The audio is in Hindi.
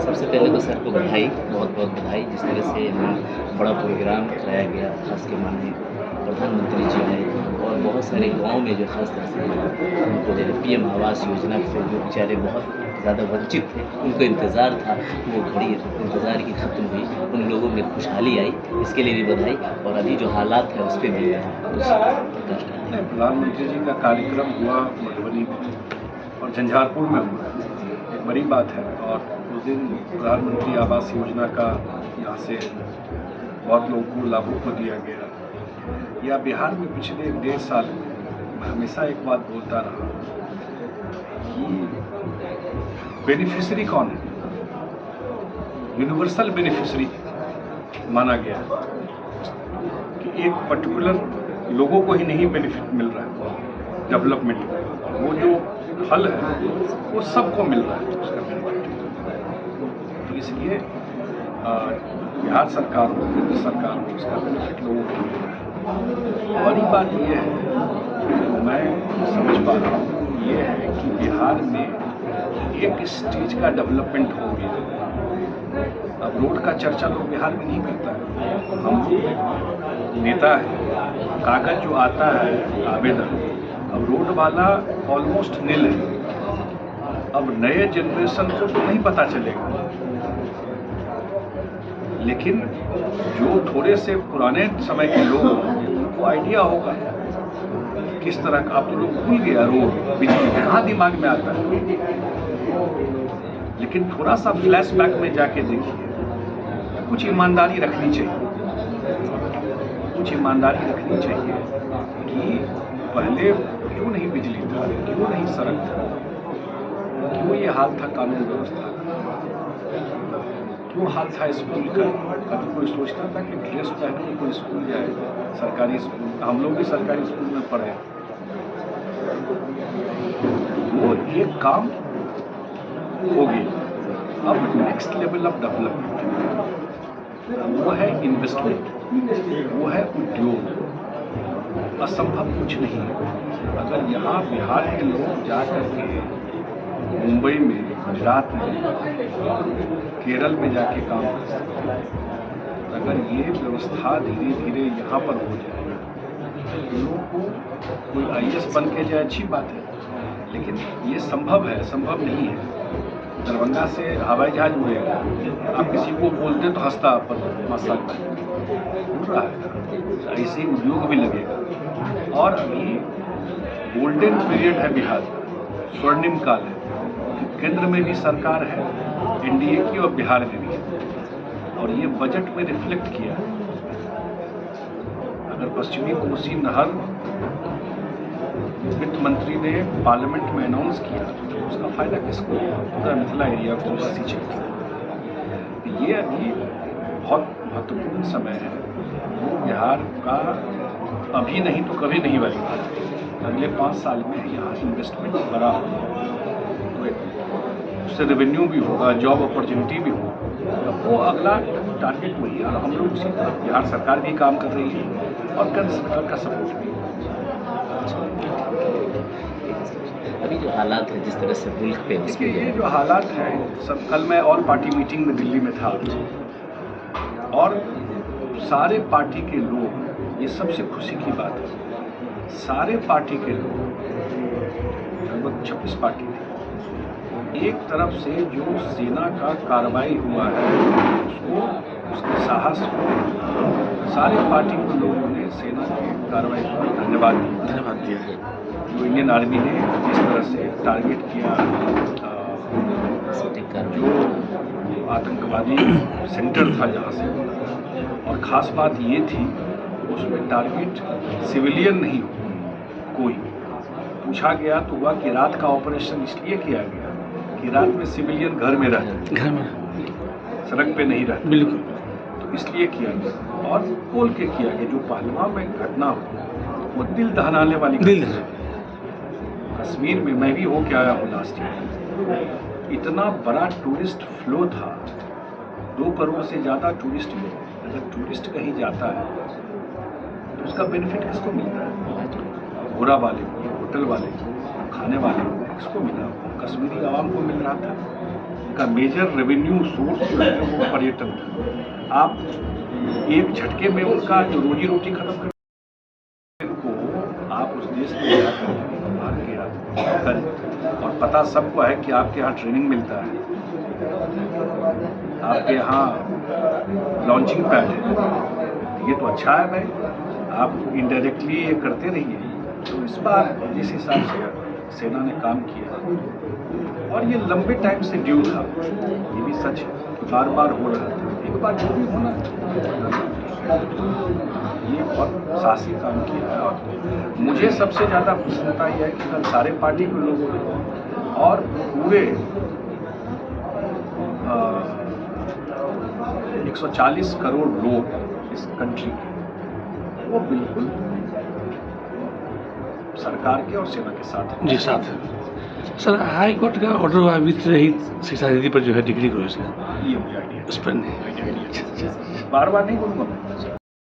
सबसे पहले तो सर को बधाई, बहुत-बहुत बधाई। जिस तरह से यहाँ बड़ा प्रोग्राम कराया गया, ख़ास के माननीय प्रधानमंत्री जी आए और बहुत सारे गाँव में जो ख़ास तरह से उनको जो है पीएम आवास योजना से जो बेचारे बहुत ज़्यादा वंचित थे, उनको इंतज़ार था, वो घड़ी इंतज़ार की ख़त्म हुई, उन लोगों में खुशहाली आई, इसके लिए भी बधाई। और अभी जो हालात है उस पे भी कुछ प्रकाश डालें। प्रधानमंत्री जी का कार्यक्रम हुआ मधुबनी में और झंझारपुर में हुआ, एक बड़ी बात है। और उस दिन प्रधानमंत्री आवास योजना का यहाँ से बहुत लोगों को लाभों को दिया गया। या बिहार में पिछले 1.5 साल में मैं हमेशा एक बात बोलता रहा कि बेनिफिशरी कौन है, यूनिवर्सल बेनिफिशरी माना गया है कि एक पर्टिकुलर लोगों को ही नहीं बेनिफिट मिल रहा है डेवलपमेंट में, वो जो फल है वो सबको मिल रहा है उसका बेनिफिट। तो इसलिए बिहार सरकार हो, केंद्र सरकार हो, उसका बेनिफिट लोगों को मिल रहा है। बड़ी बात यह है जो मैं समझ पा रहा हूँ, ये है कि बिहार में एक स्टेज का डेवलपमेंट हो गया। अब रोड का चर्चा लोग बिहार में नहीं करता है। हम लोग नेता है, कागज जो आता है आवेदन, अब रोड वाला ऑलमोस्ट नील है। अब नए जनरेशन को तो नहीं पता चलेगा, लेकिन जो थोड़े से पुराने समय के लोग उनको आइडिया होगा किस तरह का। आप तो लोग भूल गया रोड बिजली कहाँ दिमाग में आता है, लेकिन थोड़ा सा फ्लैशबैक में जाके देखिए, कुछ ईमानदारी रखनी चाहिए, कुछ ईमानदारी रखनी चाहिए कि पहले क्यों नहीं बिजली था, क्यों नहीं सड़क था, क्यों ये हाल था कानून व्यवस्था का, क्यों हाल था स्कूल का। कभी कोई सोचता था कि ड्रेस पहन के कोई स्कूल जाए, सरकारी स्कूल। हम लोग भी सरकारी स्कूल में पढ़े। वो एक काम हो गया। अब नेक्स्ट लेवल ऑफ डेवलपमेंट वो है इन्वेस्टमेंट, वो है उद्योग। असंभव कुछ नहीं है। अगर यहाँ बिहार के लोग जा करके मुंबई में, गुजरात में, केरल में जाके काम कर सकते हैं, अगर ये व्यवस्था धीरे धीरे यहाँ पर हो जाए, लोगों को कोई IAS बन के जाए अच्छी बात है, लेकिन ये संभव है, संभव नहीं है। दरभंगा से हवाई जहाज उड़ेगा, आप किसी को बोलते तो हंसता पर मसल उड़ रहा है। ऐसे ही उद्योग भी लगेगा। और अभी गोल्डन पीरियड है बिहार का, स्वर्णिम काल है। केंद्र में भी सरकार है NDA की और बिहार में भी, और ये बजट में रिफ्लेक्ट किया है। अगर पश्चिमी कोसी नहर वित्त मंत्री ने पार्लियामेंट में अनाउंस किया तो उसका फायदा किसको होगा? पूरा मिथिला एरिया को बस ही चाहिए। ये अभी बहुत महत्वपूर्ण समय है। वो बिहार का अभी नहीं तो कभी नहीं वाली बात है। अगले 5 साल में यहाँ इन्वेस्टमेंट बड़ा होगा, तो उससे रेवेन्यू भी होगा, जॉब अपॉर्चुनिटी भी होगा। तो वो अगला टारगेट वही है। और हम लोग उसी तरफ बिहार सरकार भी काम कर रही है और केंद्र सरकार का सपोर्ट भी। अभी जो हालात है जिस तरह से मुल्क पे देखिए, ये जो हालात हैं सब, कल मैं ऑल पार्टी मीटिंग में दिल्ली में था और सारे पार्टी के लोग, ये सबसे खुशी की बात है, सारे पार्टी के लोग, लगभग 26 पार्टी थे, एक तरफ से जो सेना का कार्रवाई हुआ है उसको, उसके साहस को, सारे पार्टी के लोगों ने सेना की कार्रवाई को धन्यवाद दिया है। जो इंडियन आर्मी ने जिस तरह से टारगेट किया जो आतंकवादी सेंटर था जहाँ से, और ख़ास बात ये थी उसमें टारगेट सिविलियन नहीं हो कोई। पूछा गया तो हुआ कि रात का ऑपरेशन इसलिए किया गया कि रात में सिविलियन घर में रहते, घर में, सड़क पे नहीं रहते, बिल्कुल, तो इसलिए किया गया। और बोल के किया गया जो पहलगाम में घटना हुई वो दिल दहलाने वाली घटना। कश्मीर में मैं भी होके आया हूँ लास्ट ईयर, इतना बड़ा टूरिस्ट फ्लो था, 2 करोड़ से ज़्यादा टूरिस्ट लोग। अगर टूरिस्ट कहीं जाता है तो उसका बेनिफिट किसको मिलता है? घोड़ा वाले को, होटल वाले को, खाने वाले को, किसको मिला? कश्मीरी आवाम को मिल रहा था। का मेजर रेवेन्यू सोर्स जो है वो पर्यटन था। आप एक झटके में उनका जो रोजी रोटी खत्म कर को आप उस देश में जाकर मार के कर, और पता सबको है कि आपके यहाँ ट्रेनिंग मिलता है, आपके यहाँ लॉन्चिंग पैड है, ये तो अच्छा है भाई, आप इनडायरेक्टली ये करते रहिए। तो इस बार जिस हिसाब से सेना ने काम किया, और ये लंबे टाइम से ड्यू था, ये भी सच है, बार बार हो रहा था, एक बार जो भी होना ये बहुत साहसी काम किया है। और मुझे सबसे ज़्यादा प्रसन्नता यह है कि कल सारे पार्टी के लोगों ने और पूरे 140 करोड़ लोग इस कंट्री के, वो बिल्कुल सरकार के और सेना के साथ हैं। जी साथ है सर। हाई कोर्ट का ऑर्डर हुआ वित्त रहित शिक्षा नीति पर जो है डिग्री करो इसका, ये मुझे आइडिया उस पर नहीं। बार बार नहीं बोलूँगा मैं।